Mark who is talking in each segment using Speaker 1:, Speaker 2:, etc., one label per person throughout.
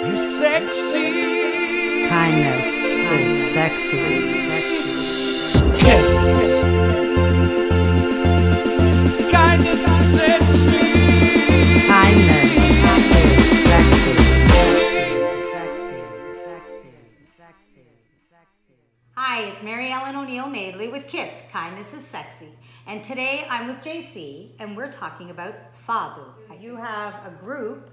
Speaker 1: is sexy.
Speaker 2: Kindness is sexy.
Speaker 1: KIS. Kindness is sexy.
Speaker 2: Kindness is sexy.
Speaker 3: Hi, it's Mary Ellen O'Neill Madeley with KIS, Kindness is Sexy. And today I'm with JC and we're talking about Fado. You have a group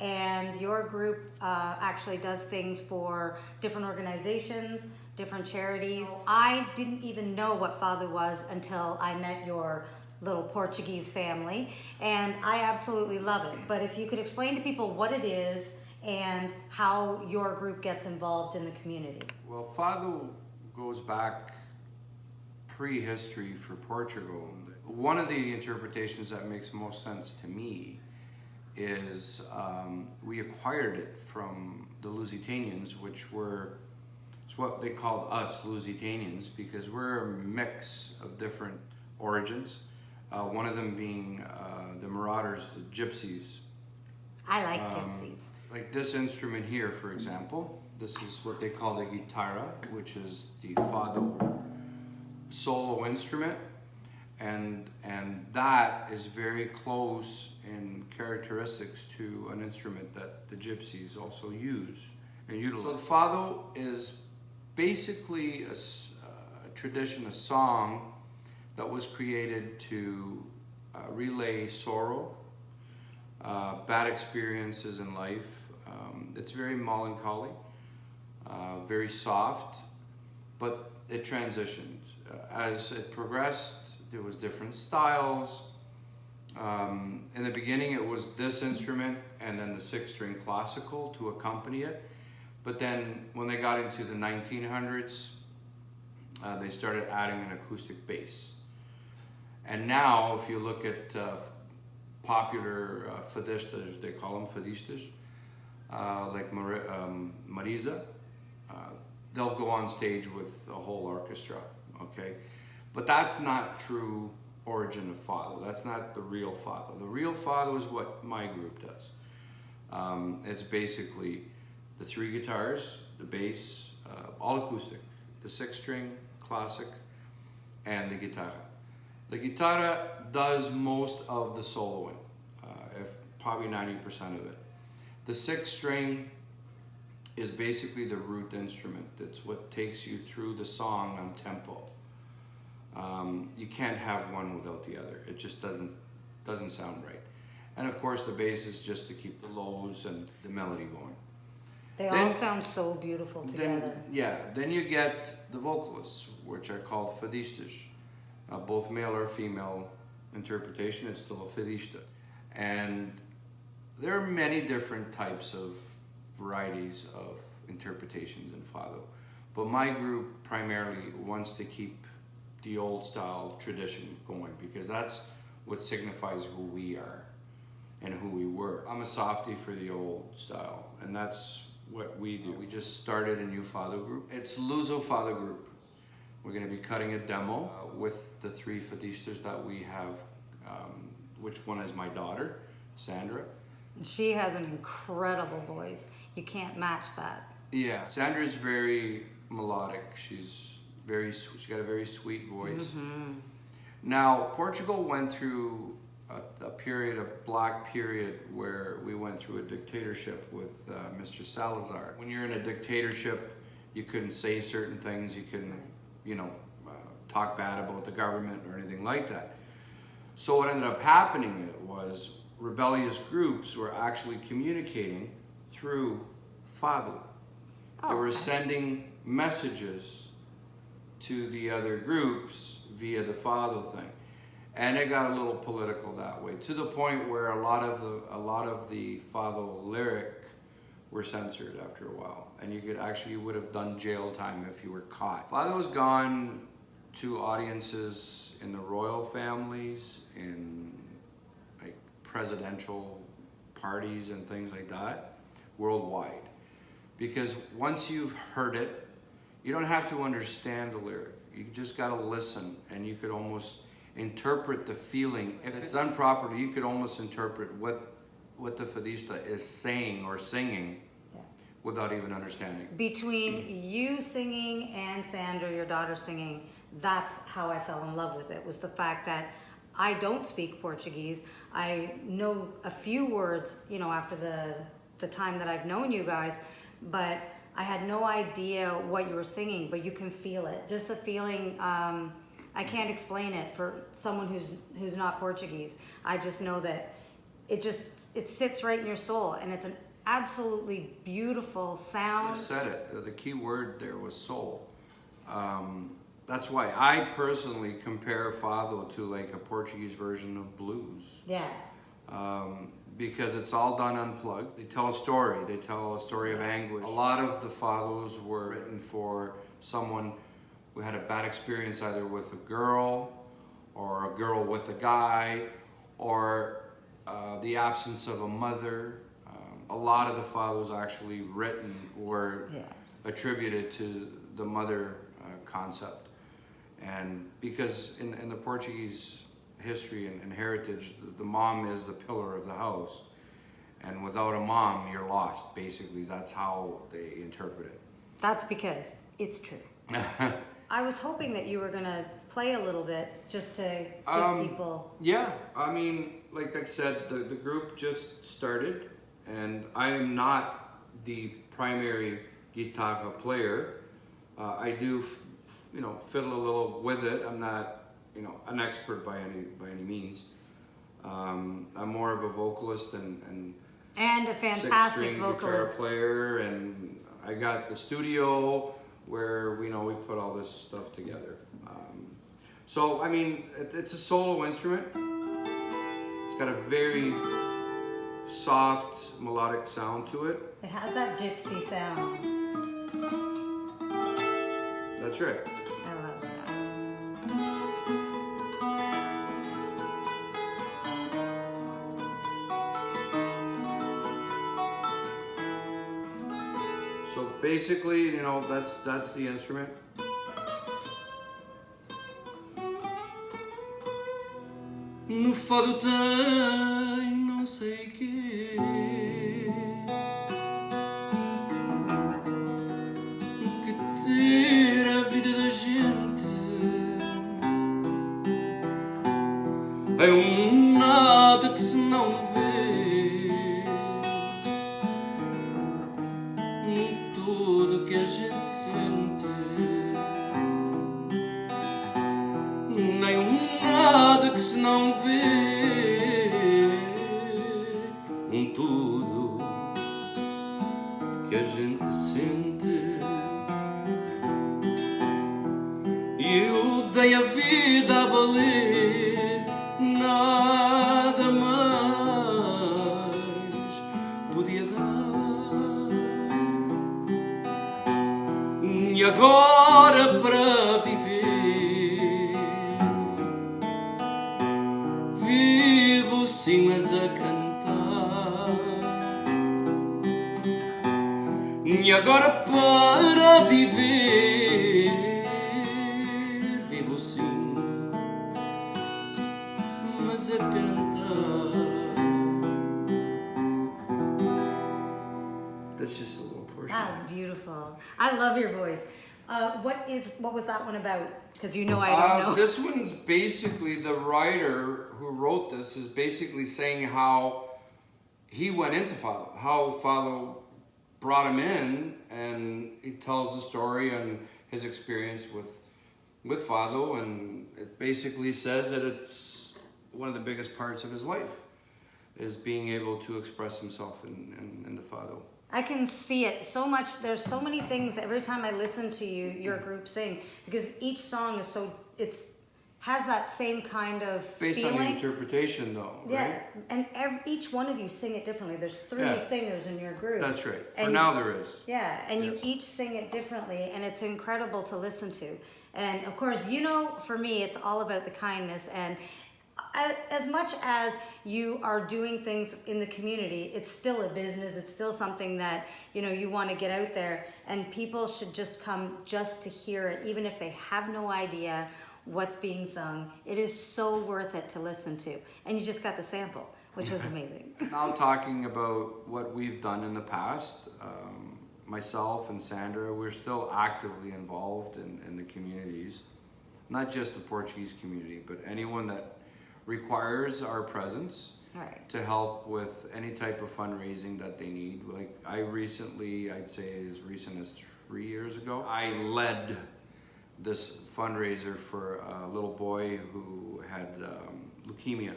Speaker 3: and your group actually does things for different organizations, different charities. I didn't even know what Fado was until I met your little Portuguese family, and I absolutely love it. But if you could explain to people what it is and how your group gets involved in the community.
Speaker 4: Well, Fado goes back prehistory for Portugal. One of the interpretations that makes most sense to me is we acquired it from the Lusitanians, which were, it's what they called us Lusitanians, because we're a mix of different origins. One of them being the marauders, the gypsies.
Speaker 3: I like gypsies.
Speaker 4: Like this instrument here, for example, this is what they call the guitarra, which is the Fado solo instrument, and that is very close in characteristics to an instrument that the gypsies also use and utilize. So the Fado is basically a tradition, a song that was created to relay sorrow, bad experiences in life. It's very melancholy, very soft, but it transitioned. As it progressed, there was different styles. In the beginning, it was this instrument and then the 6-string classical to accompany it. But then when they got into the 1900s, they started adding an acoustic bass. And now, if you look at popular fadistas, they call them fadistas, like Marisa, they'll go on stage with a whole orchestra, okay? But that's not true origin of Fado. That's not the real Fado. The real Fado is what my group does. It's basically the 3 guitars, the bass, all acoustic, the 6-string, classic, and the guitarra. The guitarra does most of the soloing, probably 90% of it. The 6-string is basically the root instrument. It's what takes you through the song on tempo. You can't have one without the other. It just doesn't sound right. And of course the bass is just to keep the lows and the melody going.
Speaker 3: They all sound so beautiful together.
Speaker 4: Then you get the vocalists, which are called fadistas. Both male or female interpretation, it's still a fadista. And there are many different types of varieties of interpretations in Fado. But my group primarily wants to keep the old style tradition going, because that's what signifies who we are and who we were. I'm a softie for the old style, and that's what we do. We just started a new Fado group. It's Luso Fado Group. We're going to be cutting a demo with the 3 fadistas that we have, which one is my daughter, Sandra.
Speaker 3: She has an incredible voice. You can't match that.
Speaker 4: Yeah, Sandra's very melodic. She's got a very sweet voice. Mm-hmm. Now, Portugal went through a period, a black period, where we went through a dictatorship with Mr. Salazar. When you're in a dictatorship, you couldn't say certain things. You couldn't, talk bad about the government or anything like that. So what ended up happening was rebellious groups were actually communicating through Fado. They were sending messages to the other groups via the Fado thing. And it got a little political that way, to the point where a lot of the Fado lyric were censored after a while. And you would have done jail time if you were caught. Fado's gone to audiences in the royal families, in like presidential parties and things like that, worldwide. Because once you've heard it, you don't have to understand the lyric. You just gotta listen, and you could almost interpret the feeling. If it's done properly, you could almost interpret what the fadista is saying or singing without even understanding.
Speaker 3: Between you singing and Sandra, your daughter, singing, that's how I fell in love with it, was the fact that I don't speak Portuguese. I know a few words, you know, after the time that I've known you guys, but I had no idea what you were singing, but you can feel it. Just the feeling, I can't explain it for someone who's not Portuguese. I just know that it sits right in your soul, and it's an absolutely beautiful sound.
Speaker 4: You said it. The key word there was soul. That's why I personally compare Fado to like a Portuguese version of blues.
Speaker 3: Yeah.
Speaker 4: Because it's all done unplugged. They tell a story. They tell a story of anguish. A lot of the Fados were written for someone who had a bad experience either with a girl or a girl with a guy, or the absence of a mother. A lot of the Fados actually written were attributed to the mother concept. And because in the Portuguese history and heritage, the mom is the pillar of the house. And without a mom, you're lost, basically. That's how they interpret it.
Speaker 3: That's because it's true. I was hoping that you were going to play a little bit just to give people...
Speaker 4: Yeah, I mean, like I said, the group just started, and I am not the primary guitar player. I do, you know, fiddle a little with it. I'm not, you know, an expert by any means. I'm more of a vocalist and
Speaker 3: a fantastic
Speaker 4: six-string
Speaker 3: vocalist.
Speaker 4: guitar player, and I got the studio where we put all this stuff together. So I mean, it's a solo instrument. It's got a very soft melodic sound to it.
Speaker 3: It has that gypsy sound.
Speaker 4: That's right.
Speaker 3: I love that.
Speaker 4: So basically, you know, that's the instrument. No fado tem não sei quê, que ter a vida da gente é nada que se não vê, tudo que a gente sente, nem nada que se não vê, tudo que a gente sente. Eu dei a vida a valer, nada mais podia dar. E agora para viver, vivo sim, mas a cantar. E agora para viver, vivo sim, mas a cantar. That's just a little portion.
Speaker 3: That's beautiful. I love your voice. What was that one about? Because you know I don't know.
Speaker 4: This one's basically, the writer who wrote this is basically saying how he went into Fado, how Fado brought him in, and he tells the story and his experience with Fado, and it basically says that it's one of the biggest parts of his life, is being able to express himself in the Fado.
Speaker 3: I can see it so much. There's so many things every time I listen to your group sing, because each song is so, has that same kind of
Speaker 4: Based
Speaker 3: feeling.
Speaker 4: on the interpretation though,
Speaker 3: Yeah,
Speaker 4: right?
Speaker 3: and each one of you sing it differently. There's three singers in your group.
Speaker 4: That's right. For
Speaker 3: And
Speaker 4: now there is.
Speaker 3: Yeah, and you
Speaker 4: Yes.
Speaker 3: each sing it differently, and it's incredible to listen to. And of course, you know, for me, it's all about the kindness. And as much as you are doing things in the community, it's still a business. It's still something that, you know, you want to get out there, and people should just come just to hear it, even if they have no idea what's being sung. It is so worth it to listen to. And you just got the sample, which was amazing.
Speaker 4: Now talking about what we've done in the past, myself and Sandra, we're still actively involved in the communities, not just the Portuguese community, but anyone that requires our presence
Speaker 3: Right.
Speaker 4: to help with any type of fundraising that they need. Like I recently, I'd say as recent as 3 years ago, I led this fundraiser for a little boy who had leukemia.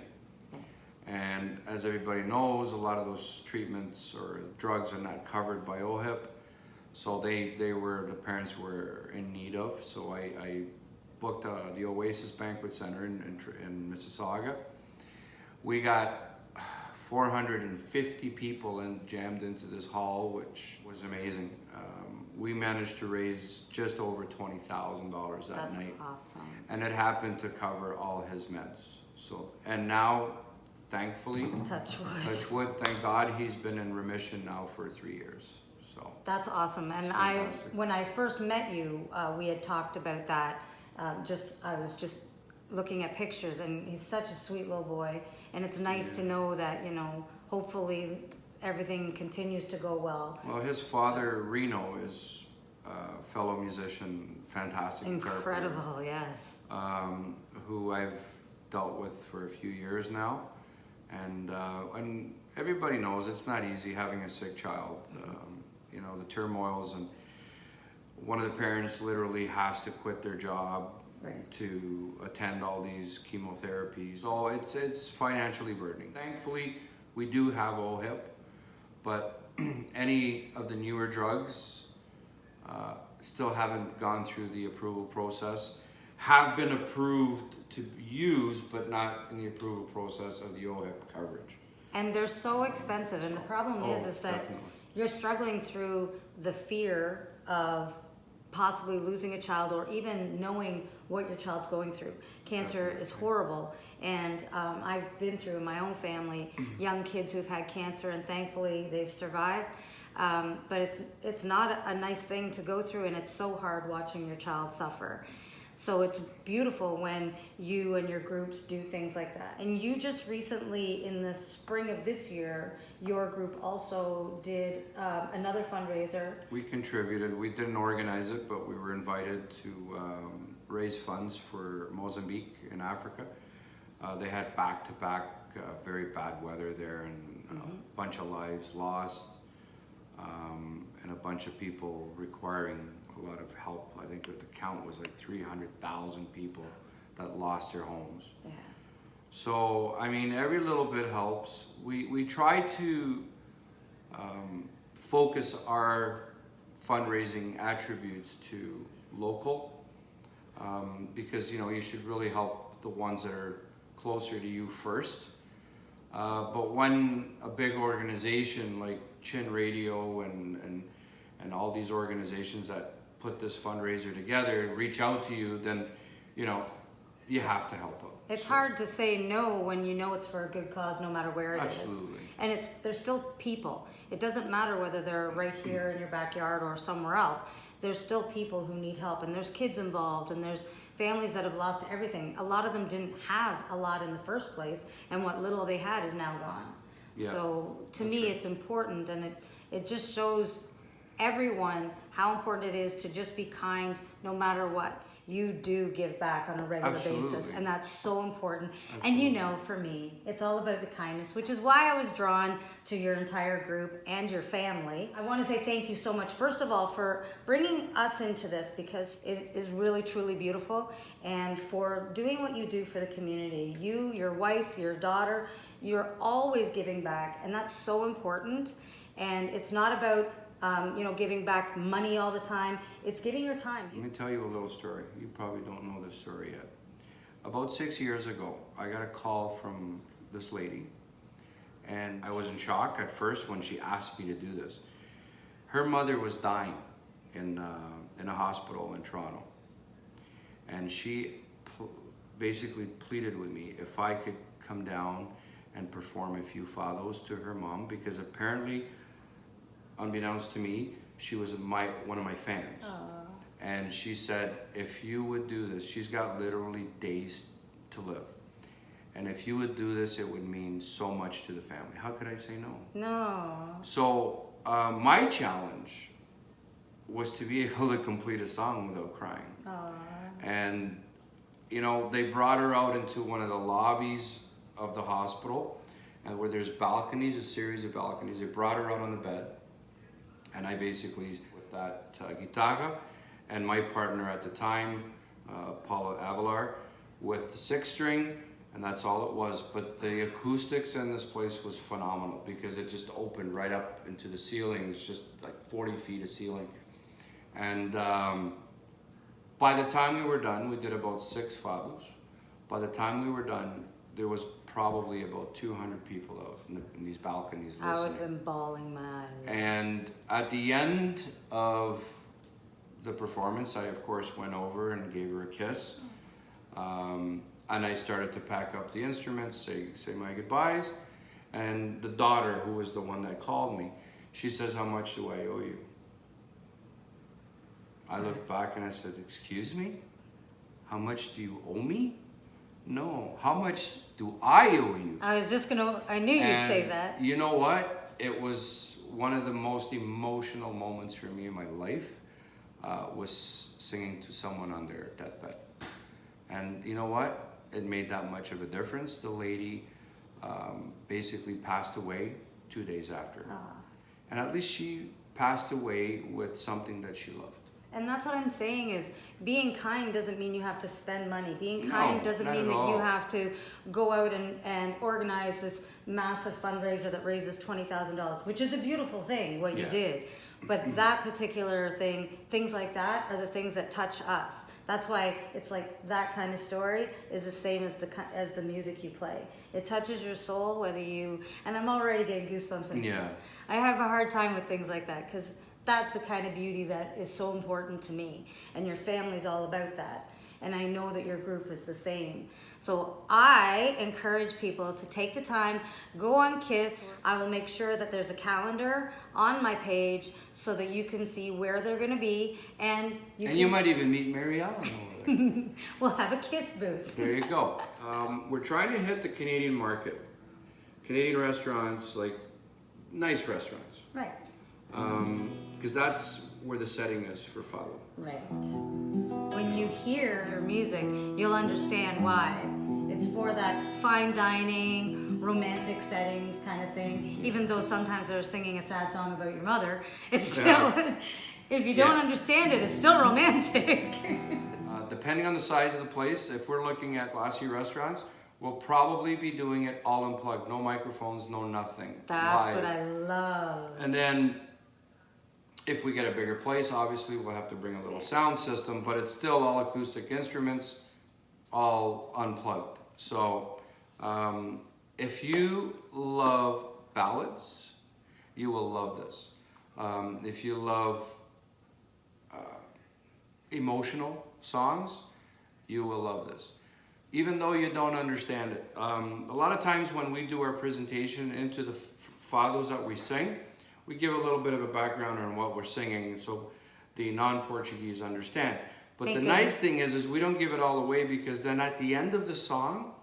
Speaker 4: And as everybody knows, a lot of those treatments or drugs are not covered by OHIP. So the parents were in need of. So I booked the Oasis Banquet Center in Mississauga. We got 450 people jammed into this hall, which was amazing. We managed to raise just over $20,000 that night.
Speaker 3: That's awesome.
Speaker 4: And it happened to cover all his meds. So, and now, thankfully,
Speaker 3: Touch wood.
Speaker 4: touch wood, thank God, he's been in remission now for 3 years. So
Speaker 3: That's awesome. And
Speaker 4: It's
Speaker 3: I,
Speaker 4: fantastic.
Speaker 3: when I first met you, we had talked about that. I was just looking at pictures, and he's such a sweet little boy. And it's nice to know that, you know, hopefully everything continues to go well.
Speaker 4: Well, his father, Reno, is a fellow musician, fantastic guitar player,
Speaker 3: Incredible, yes.
Speaker 4: who I've dealt with for a few years now. And everybody knows it's not easy having a sick child. You know, the turmoils, and one of the parents literally has to quit their job to attend all these chemotherapies. So it's financially burdening. Thankfully, we do have OHIP, but any of the newer drugs still haven't gone through the approval process, have been approved to use, but not in the approval process of the OHIP coverage.
Speaker 3: And they're so expensive, and the problem is that
Speaker 4: Definitely.
Speaker 3: you're struggling through the fear of possibly losing a child, or even knowing what your child's going through. Cancer is horrible, and I've been through in my own family young kids who've had cancer, and thankfully they've survived. But it's not a nice thing to go through, and it's so hard watching your child suffer. So it's beautiful when you and your groups do things like that. And you just recently, in the spring of this year, your group also did another fundraiser.
Speaker 4: We contributed. We didn't organize it, but we were invited to raise funds for Mozambique in Africa. They had back-to-back very bad weather there, and a bunch of lives lost, and a bunch of people requiring a lot of help. I think the count was like 300,000 people that lost their homes.
Speaker 3: Yeah.
Speaker 4: So, I mean, every little bit helps. We try to focus our fundraising attributes to local, because, you know, you should really help the ones that are closer to you first. But when a big organization like Chin Radio and all these organizations that put this fundraiser together reach out to you, then, you know, you have to help out.
Speaker 3: It's
Speaker 4: So,
Speaker 3: hard to say no when you know it's for a good cause, no matter where it is.
Speaker 4: Absolutely.
Speaker 3: And they're still people. It doesn't matter whether they're right here in your backyard or somewhere else. There's still people who need help, and there's kids involved, and there's families that have lost everything. A lot of them didn't have a lot in the first place, and what little they had is now gone.
Speaker 4: Yeah,
Speaker 3: So to
Speaker 4: that's
Speaker 3: me,
Speaker 4: right.
Speaker 3: it's important, and it just shows everyone how important it is to just be kind no matter what. You do give back on a regular basis,
Speaker 4: Absolutely.
Speaker 3: and that's so important. And you know, for me, it's all about the kindness, which is why I was drawn to your entire group and your family. I want to say thank you so much, first of all, for bringing us into this, because it is really, truly beautiful, and for doing what you do for the community. You, your wife, your daughter, you're always giving back, and that's so important. And it's not about giving back money all the time. It's giving your time.
Speaker 4: Let me tell you a little story. You probably don't know this story yet. About 6 years ago, I got a call from this lady, and I was in shock at first when she asked me to do this. Her mother was dying in a hospital in Toronto, and she basically pleaded with me if I could come down and perform a few fados to her mom, because apparently, unbeknownst to me, she was one of my fans.
Speaker 3: Aww.
Speaker 4: And she said, if you would do this, she's got literally days to live. And if you would do this, it would mean so much to the family. How could I say no?
Speaker 3: No.
Speaker 4: So my challenge was to be able to complete a song without crying. And you know, they brought her out into one of the lobbies of the hospital, and where there's balconies, a series of balconies. They brought her out on the bed, and I basically, with that guitarra, and my partner at the time, Paula Avalar, with the 6-string, and that's all it was. But the acoustics in this place was phenomenal because it just opened right up into the ceiling. It's just like 40 feet of ceiling. And by the time we were done, we did about 6 fados. By the time we were done, there was probably about 200 people out in these balconies listening.
Speaker 3: I would have been bawling mad.
Speaker 4: And at the end of the performance, I of course went over and gave her a kiss. And I started to pack up the instruments, say my goodbyes. And the daughter, who was the one that called me, she says, "How much do I owe you?" I looked back and I said, "Excuse me? How much do you owe me?" "No, how much do I owe you?"
Speaker 3: I was just gonna, I knew you'd say that.
Speaker 4: You know what? It was one of the most emotional moments for me in my life, was singing to someone on their deathbed. And you know what? It made that much of a difference. The lady basically passed away 2 days after. And at least she passed away with something that she loved.
Speaker 3: And that's what I'm saying is, being kind doesn't mean you have to spend money. Being kind doesn't
Speaker 4: not
Speaker 3: mean
Speaker 4: at
Speaker 3: that you
Speaker 4: all.
Speaker 3: have to go out and organize this massive fundraiser that raises $20,000, which is a beautiful thing, what you did. But that particular thing, things like that are the things that touch us. That's why it's like that kind of story is the same as the music you play. It touches your soul, whether you, and I'm already getting goosebumps. I have a hard time with things like that because that's the kind of beauty that is so important to me, and your family's all about that. And I know that your group is the same. So I encourage people to take the time, go on KIS. I will make sure that there's a calendar on my page so that you can see where they're gonna be, and
Speaker 4: you might even meet Mary Ellen over there.
Speaker 3: We'll have a KIS booth.
Speaker 4: There you go. We're trying to hit the Canadian market. Canadian restaurants, like nice restaurants.
Speaker 3: Right.
Speaker 4: Because that's where the setting is for Fado.
Speaker 3: Right. When you hear your music, you'll understand why. It's for that fine dining, romantic settings kind of thing. Even though sometimes they're singing a sad song about your mother, it's still, if you don't understand it, it's still romantic.
Speaker 4: Depending on the size of the place, if we're looking at classy restaurants, we'll probably be doing it all unplugged. No microphones, no nothing.
Speaker 3: That's
Speaker 4: live.
Speaker 3: what I love.
Speaker 4: And then if we get a bigger place, obviously we'll have to bring a little sound system, but it's still all acoustic instruments, all unplugged. So if you love ballads, you will love this. If you love emotional songs, you will love this. Even though you don't understand it. A lot of times when we do our presentation into the fados that we sing, we give a little bit of a background on what we're singing so the non-Portuguese understand. But the nice thing is we don't give it all away, because then at the end of the song,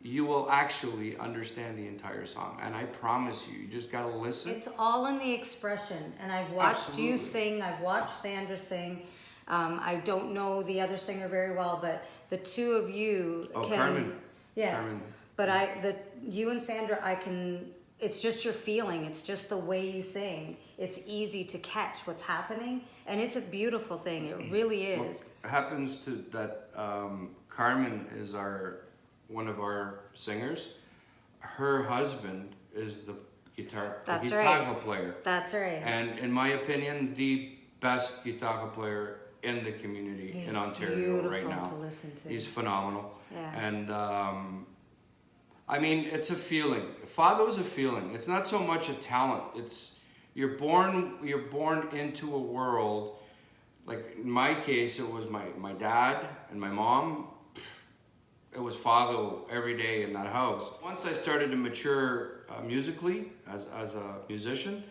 Speaker 4: you will actually understand the entire song. And I promise you, you just gotta listen.
Speaker 3: It's all in the expression. And I've watched you sing, I've watched Sandra sing. I don't know the other singer very well, but the two of you can...
Speaker 4: Carmen.
Speaker 3: Yes.
Speaker 4: Carmen.
Speaker 3: But you and Sandra, it's just your feeling. It's just the way you sing. It's easy to catch what's happening, and it's a beautiful thing. It really is.
Speaker 4: Well, it happens to that Carmen is one of our singers. Her husband is the guitar player.
Speaker 3: That's right.
Speaker 4: And in my opinion, the best guitar player in the community in Ontario right now.
Speaker 3: To listen to.
Speaker 4: He's phenomenal.
Speaker 3: Yeah.
Speaker 4: And I mean, it's a feeling. Fado is a feeling. It's not so much a talent. It's you're born into a world. Like in my case, it was my dad and my mom. It was Fado every day in that house. Once I started to mature musically as a musician,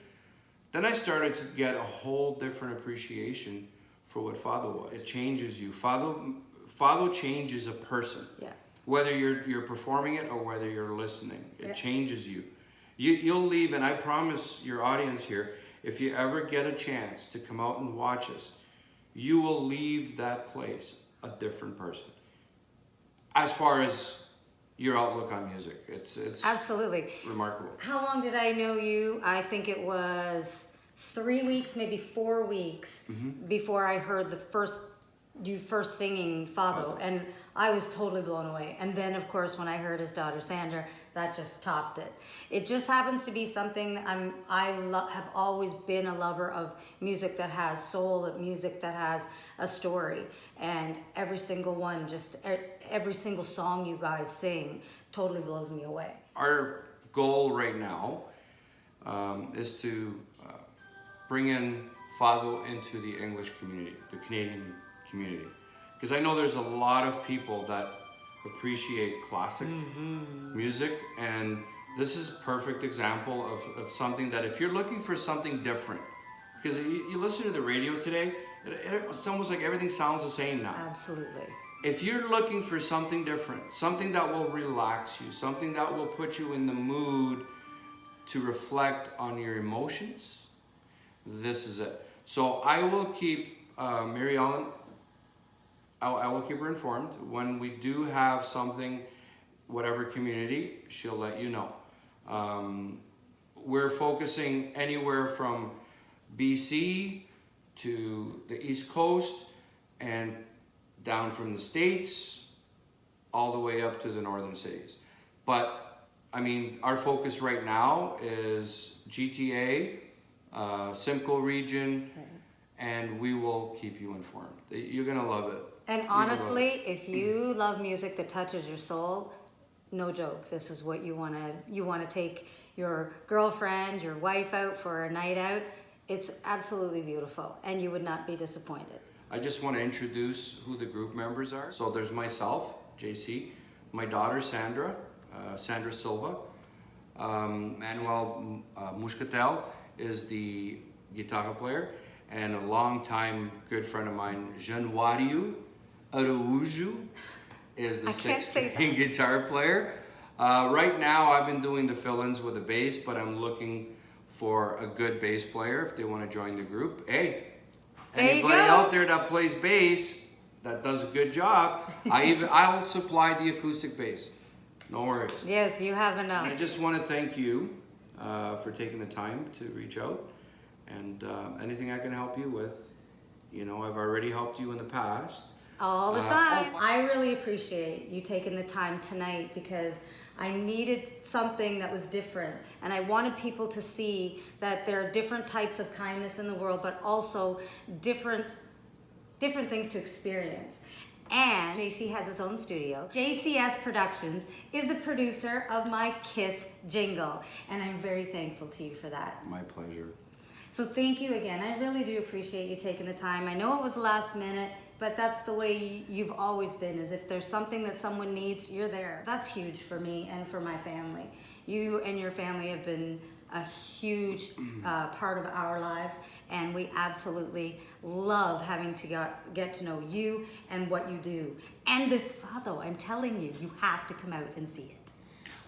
Speaker 4: then I started to get a whole different appreciation for what Fado was. It changes you. Fado changes a person.
Speaker 3: Yeah.
Speaker 4: Whether you're performing it or whether you're listening, it changes you. You'll leave, and I promise your audience here, if you ever get a chance to come out and watch us, you will leave that place a different person. As far as your outlook on music, it's
Speaker 3: Absolutely.
Speaker 4: remarkable.
Speaker 3: How long did I know you? I think it was 3 weeks, maybe 4 weeks before I heard you first singing Fado, and I was totally blown away. And then, of course, when I heard his daughter Sandra, that just topped it. It just happens to be something that have always been a lover of music that has soul, of music that has a story, and every single one, every single song you guys sing totally blows me away.
Speaker 4: Our goal right now is to bring in Fado into the English community, the Canadian community. Because I know there's a lot of people that appreciate classic music, and this is a perfect example of something that if you're looking for something different, because you listen to the radio today, it's almost like everything sounds the same now.
Speaker 3: Absolutely.
Speaker 4: If you're looking for something different, something that will relax you, something that will put you in the mood to reflect on your emotions, this is it. So I will keep Mary Ellen, I will keep her informed. When we do have something, whatever community, she'll let you know. We're focusing anywhere from BC to the East Coast and down from the States all the way up to the northern cities. But I mean, our focus right now is GTA, Simcoe region, and we will keep you informed. You're gonna love it.
Speaker 3: And honestly, if you love music that touches your soul, no joke, this is what you wanna take your girlfriend, your wife out for a night out. It's absolutely beautiful, and you would not be disappointed.
Speaker 4: I just want to introduce who the group members are. So there's myself, JC, my daughter Sandra, Sandra Silva, Manuel Muscatel is the guitar player, and a longtime good friend of mine, Januário Araújo, is the sixth string guitar player. Right now I've been doing the fill-ins with the bass, but I'm looking for a good bass player if they want to join the group. Hey, anybody out there that plays bass that does a good job, I'll supply the acoustic bass. No worries.
Speaker 3: Yes, you have enough.
Speaker 4: I just want to thank you for taking the time to reach out, and anything I can help you with, you know, I've already helped you in the past.
Speaker 3: All the time. I really appreciate you taking the time tonight, because I needed something that was different, and I wanted people to see that there are different types of kindness in the world, but also different things to experience. And JC has his own studio. JCS Productions is the producer of my KIS jingle, and I'm very thankful to you for that.
Speaker 4: My pleasure.
Speaker 3: So thank you again. I really do appreciate you taking the time. I know it was last minute, but that's the way you've always been, is if there's something that someone needs, you're there. That's huge for me and for my family. You and your family have been a huge part of our lives, and we absolutely love having to get to know you and what you do. And this Fado, I'm telling you, you have to come out and see it.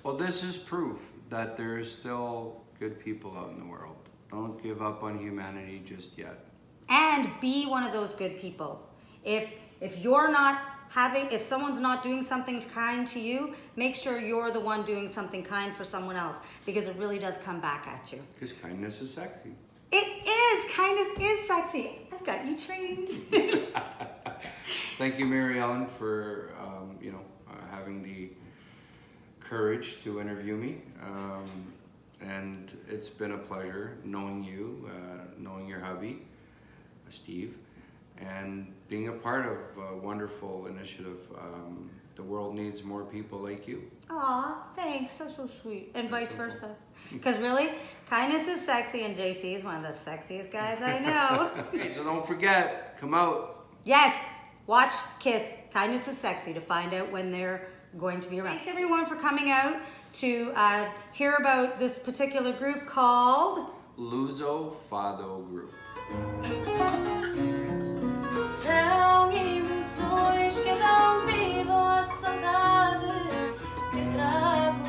Speaker 4: Well, this is proof that there is still good people out in the world. Don't give up on humanity just yet.
Speaker 3: And be one of those good people. If you're not if someone's not doing something kind to you, make sure you're the one doing something kind for someone else, because it really does come back at you.
Speaker 4: Because kindness is sexy.
Speaker 3: It is. Kindness is sexy. I've got you trained.
Speaker 4: Thank you, Mary Ellen, for having the courage to interview me. And it's been a pleasure knowing you, knowing your hubby, Steve, and being a part of a wonderful initiative. The world needs more people like you.
Speaker 3: Aw, thanks. So sweet. And vice versa. Because really, kindness is sexy, and JC is one of the sexiest guys I know.
Speaker 4: Okay, so don't forget, come out.
Speaker 3: Yes, watch KIS, Kindness is Sexy, to find out when they're going to be around. Thanks everyone for coming out to hear about this particular group called
Speaker 4: Luso Fado Group.
Speaker 5: São ilusões que não vivo a saudade que trago,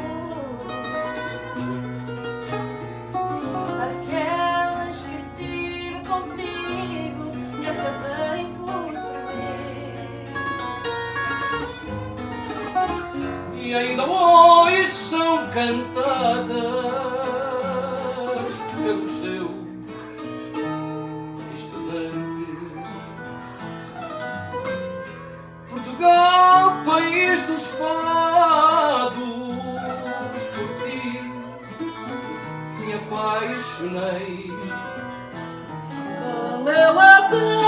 Speaker 5: aquelas que
Speaker 1: cantadas pelos seus estudantes. Portugal, país dos fados, por ti me apaixonei. Valeu a pena